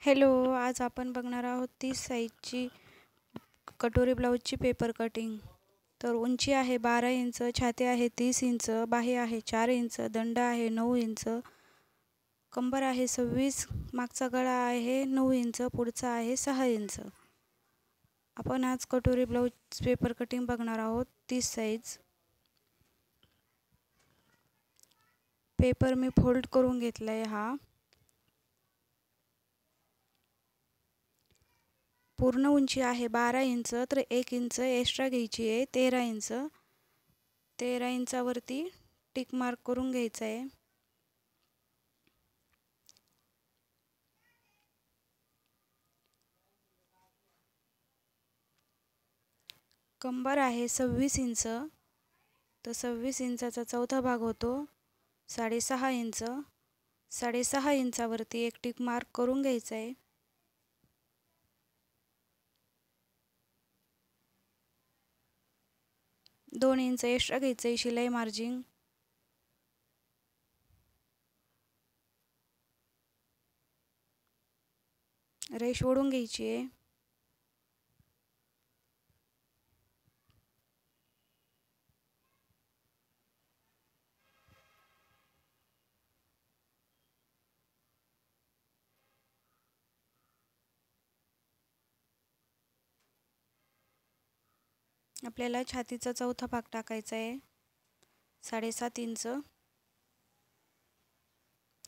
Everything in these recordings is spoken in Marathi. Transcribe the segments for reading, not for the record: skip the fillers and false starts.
हॅलो, आज आपण बघणार आहोत 30 साईजची कटोरी ब्लाऊजची पेपर कटिंग. तर उंची आहे 12 इंच, छाती आहे 30 इंच, बाही आहे 4 इंच, दंड आहे 9 इंच, कंबर आहे 26, मागचा गळा आहे 9 इंच, पुढचा आहे 6 इंच. आपण आज कटोरी ब्लाऊज पेपर कटिंग बघणार आहोत 30 साईज. पेपर मी फोल्ड करून घेतलाय. हा पूर्ण उंची आहे 12 इंच, तर 1 इंच एक्स्ट्रा घ्यायची आहे 13 इंच. 13 इंचावरती टिक मार्क करून घ्यायचा आहे. कंबर आहे 26 इंच, तर 26 इंचाचा चौथा भाग होतो 6.5 इंच. 6.5 इंचावरती एक टिक मार्क करून घ्यायचा आहे. 2 इंच एक्स्ट्रा घ्यायचं आहे शिलाई मार्जिन. रेष ओढून घ्यायची आहे. आपल्याला छातीचा चौथा भाग टाकायचा आहे 7.5 इंच.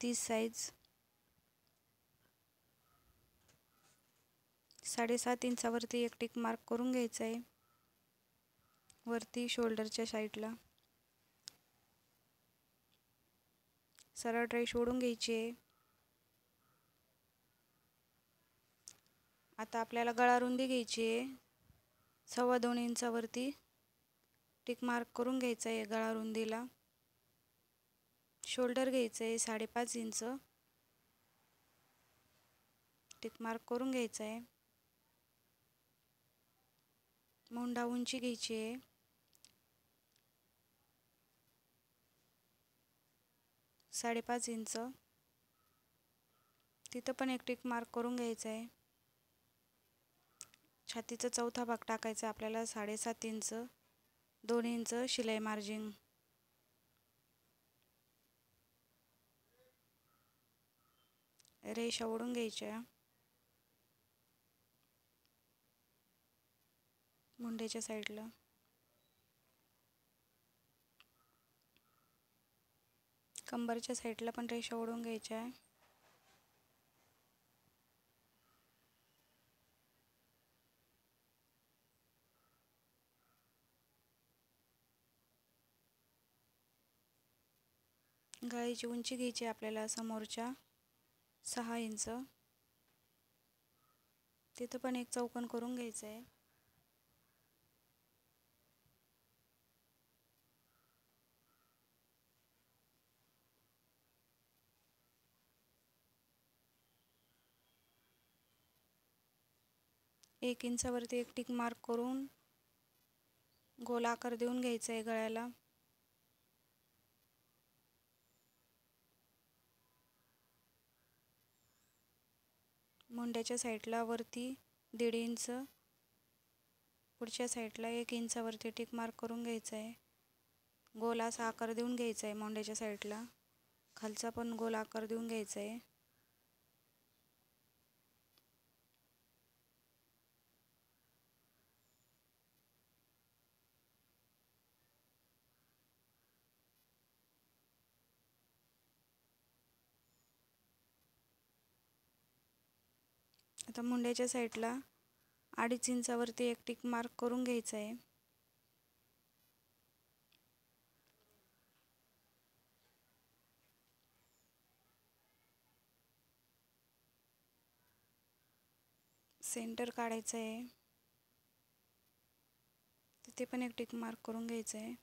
30 साईज 7.5 इंचावरती एक टिक मार्क करून घ्यायचा आहे. वरती शोल्डरच्या साईडला सरळ रेष ओढून घ्यायची आहे. आता आपल्याला गळा रुंदी घ्यायची आहे 2.25 इंचावरती टिक मार्क करून घ्यायचा आहे. गळा रुंदीला शोल्डर घ्यायचं आहे 5.5 इंच, टिक मार्क करून घ्यायचा आहे. मोंढा उंची घ्यायची आहे 5.5 इंच, तिथं पण एक टिक मार्क करून घ्यायचा आहे. छातीचा चौथा भाग टाकायचा आपल्याला 7.5 इंच. 2 इंच शिलाई मार्जिन. रेषा ओढून घ्यायच्या मुंड्याच्या साईडला. कंबरच्या साईडला पण रेषा ओढून घ्यायच्या. गळ्याची उंची घ्यायची आपल्याला समोरच्या 6 इंच. तिथं पण एक चौकोन करून घ्यायचं आहे. एक इंचावरती एक टिक मार्क करून गोल आकार देऊन घ्यायचा आहे गळ्याला. मुंड्याच्या साईडला वरती 1.5 इंच, पुढच्या साईडला 1 इंचावरती टिक मार्क करून घ्यायचा आहे. गोल असा आकार देऊन घ्यायचा आहे मुंड्याच्या साईडला. खालचा पण गोल आकार देऊन घ्यायचा आहे. आता मुंड्याच्या साईडला 2.5 इंचावरती एक टिक मार्क करून घ्यायचा आहे. सेंटर काढायचं आहे, तिथे पण एक टिक मार्क करून घ्यायचं आहे.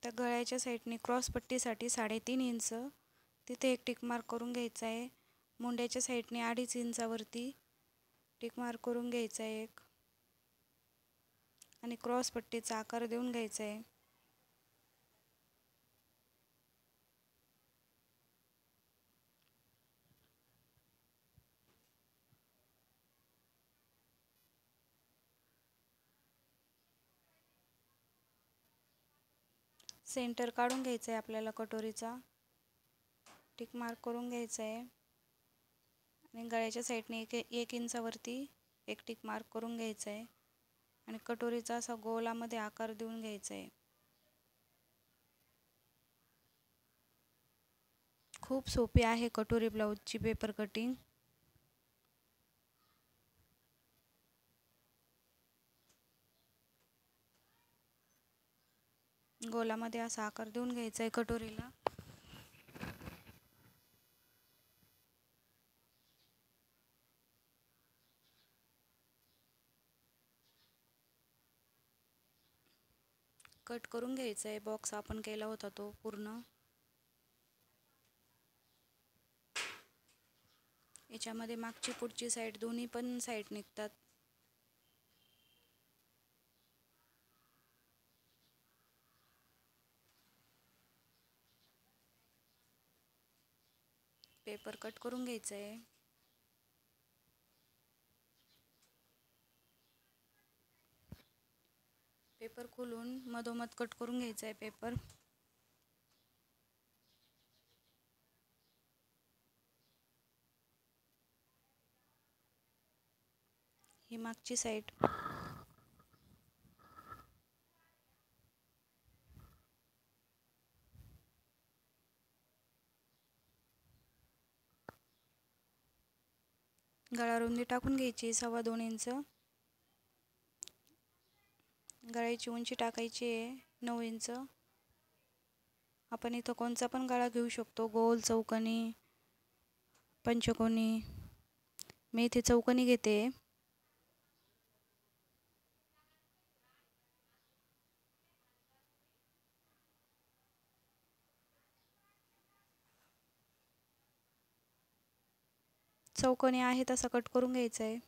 त्या गळ्याच्या साईडने क्रॉस पट्टीसाठी 3.5 इंच, तिथे एक टिक मार्क करून घ्यायचा आहे. मुंड्याच्या साईडने 2.5 इंचावरती टिक मार्क करून घ्यायचा आहे एक, आणि क्रॉस पट्टीचा आकार देऊन घ्यायचा आहे. सेंटर काढून घ्यायचं आहे आपल्याला कटोरीचा, टिक मार्क करून घ्यायचं आहे आणि गळ्याच्या साईडने एक इंचावरती एक टिक मार्क करून घ्यायचं आहे आणि कटोरीचा असा गोलामध्ये आकार देऊन घ्यायचा आहे. खूप सोपी आहे कटोरी ब्लाऊजची पेपर कटिंग. गोलामध्ये असा आकार देऊन घ्यायचा आहे कटोरीला. कट करून घ्यायचा आहे बॉक्स आपण केला होता तो पूर्ण. याच्यामध्ये मागची पुढची साईड दोन्ही पण साईड निघतात. पेपर कट करून घ्यायचं आहे. पेपर खोलून मधोमध कट करून घ्यायचा आहे पेपर. ही मागची साईड. गळा रुंदी टाकून घ्यायची 2.25 इंच. गळ्याची उंची टाकायची आहे 9 इंच. आपण इथं कोणचा पण गळा घेऊ शकतो, गोल, चौकोनी, पंचकोनी. मी इथे चौकोनी घेते. चौकोनी आहे तसा कट करून घ्यायचा आहे.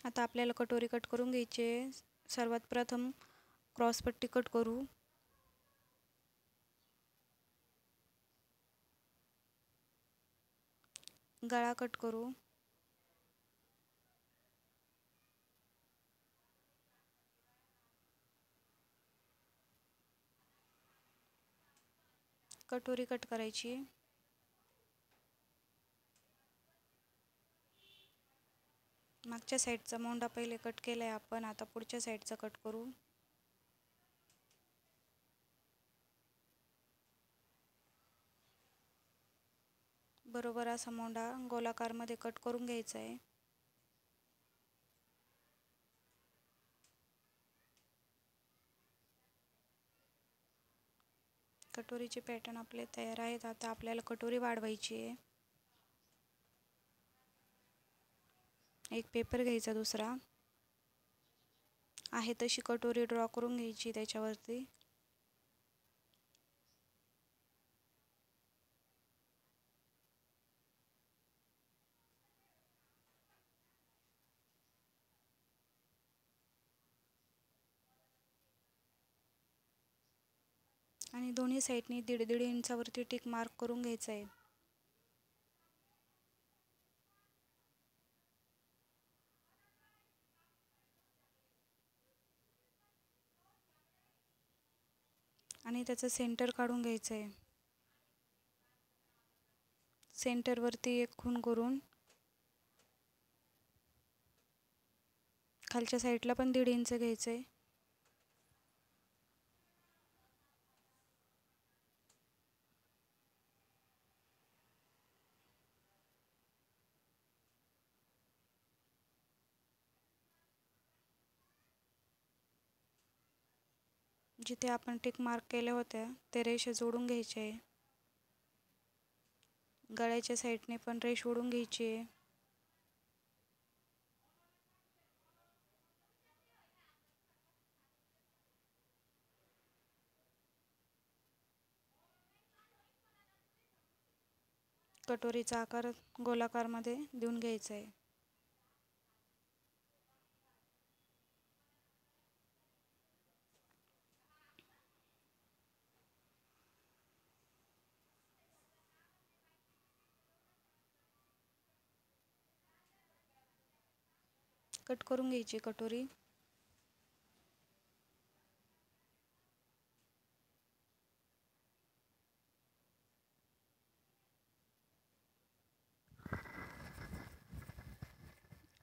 आता आपल्याला कटोरी कट करून घ्यायची आहे. सर्वात प्रथम क्रॉसपट्टी कट करू. गळा कट करू. कटोरी कट करायची. मागच्या साईडचा मोंडा पहिले कट केलाय आपण, आता पुढच्या साईडचा कट करू. बरोबर असा मोंडा गोलाकारमध्ये कट करून घ्यायचा आहे. कटोरीचे पॅटर्न आपले तयार आहेत. आता आपल्याला कटोरी वाढवायची आहे. एक पेपर घ्यायचा दुसरा. आहे तशी कटोरी ड्रॉ करून घ्यायची त्याच्यावरती. आणि दोन्ही साईडनी 1.5 इंचावरती टिक मार्क करून घ्यायचा आहे. आणि त्याचं सेंटर काढून घ्यायचं आहे. सेंटरवरती एक खूण करून खालच्या साईडला पण 1.5 इंच घ्यायचं आहे. जिथे आपण टिक मार्क केल्या होत्या ते रेषा जोडून घ्यायचे आहे. गळ्याच्या साईडने पण रेष ओढून घ्यायची आहे. कटोरीचा आकार गोलाकारमध्ये देऊन घ्यायचा आहे. कट करून घ्यायची कटोरी.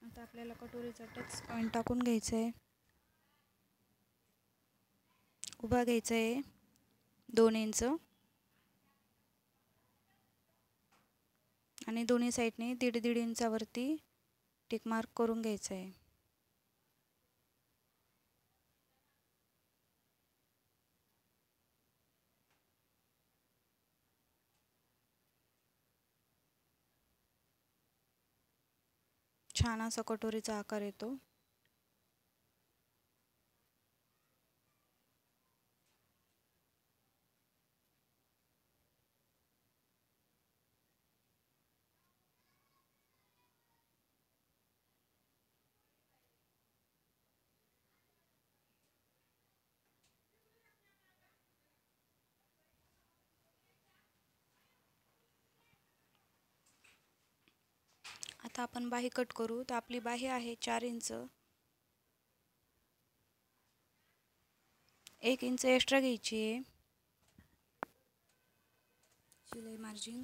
आता आपल्याला कटोरीचा टच पॉईंट टाकून घ्यायचा आहे. उभा घ्यायचा आहे 2 इंच आणि दोन्ही साईडने 1.5 इंचावरती टिक मार्क करून घ्यायचा आहे. छान असा कटोरीचा आकार येतो. आता आपण बाही कट करू. तर आपली बाही आहे 4 इंच. 1 इंच एक्स्ट्रा घ्यायची आहे शिलाई मार्जिन.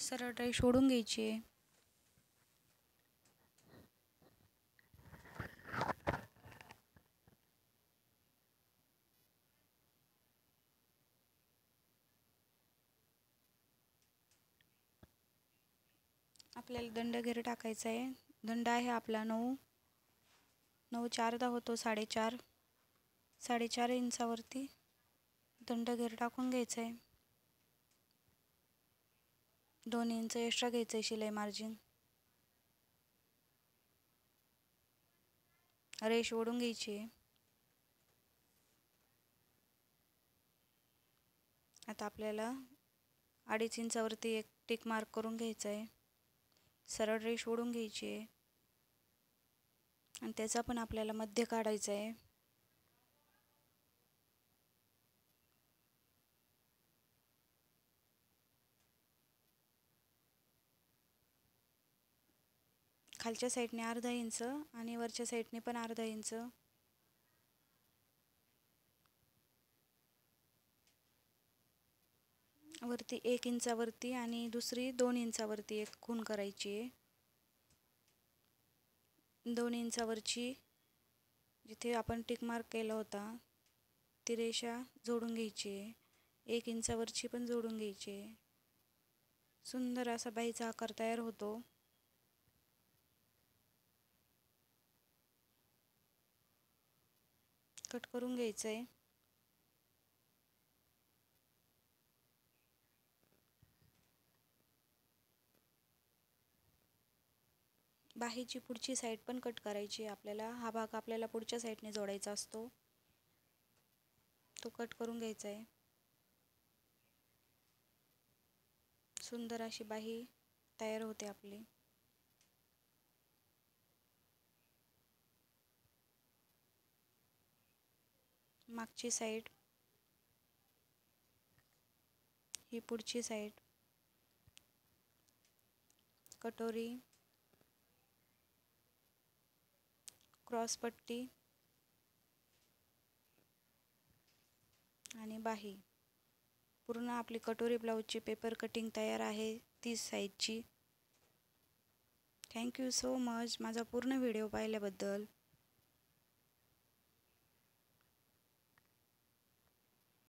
सरळ राई सोडून घ्यायची आहे. आपल्याला दंड घेर टाकायचा आहे. दंड आहे आपला 9. 9 4दा होतो 4.5. 4.5 इंचावरती दंड घेर टाकून घ्यायचा आहे. 2 इंच एक्स्ट्रा घ्यायचं आहे शिलाई मार्जिन. रेष ओढून घ्यायची आहे. आता आपल्याला 2.5 इंचावरती एक टिक मार्क करून घ्यायचा आहे. सरळ रेष ओढून घ्यायची आहे आणि त्याचा पण आपल्याला मध्य काढायचा आहे. खालच्या साईडने अर्धा इंच आणि वरच्या साईडने पण अर्धा इंच. वरती 1 इंचावरती आणि दुसरी 2 इंचावरती एक खूण करायची आहे. 2 इंचावरची जिथे आपण टिक मार्क केला होता ती रेषा जोडून घ्यायची आहे. 1 इंचावरची पण जोडून घ्यायची आहे. सुंदर असा बाहीचा आकार तयार होतो. कट करून घ्यायचं आहे. बाहीची पुढची साईड पण कट करायची आहे आपल्याला. हा भाग आपल्याला पुढच्या साईडने जोडायचा असतो. तो कट करून घ्यायचा आहे. सुंदर अशी बाही तयार होते आपली. मागची साईड, ही पुढची साईड, कटोरी, क्रॉस पट्टी आणि बाही. पूर्ण आपली कटोरी ब्लाऊजची पेपर कटिंग तयार आहे 30 साईजची. थँक्यू सो मच माझा पूर्ण व्हिडिओ पाहिल्याबद्दल.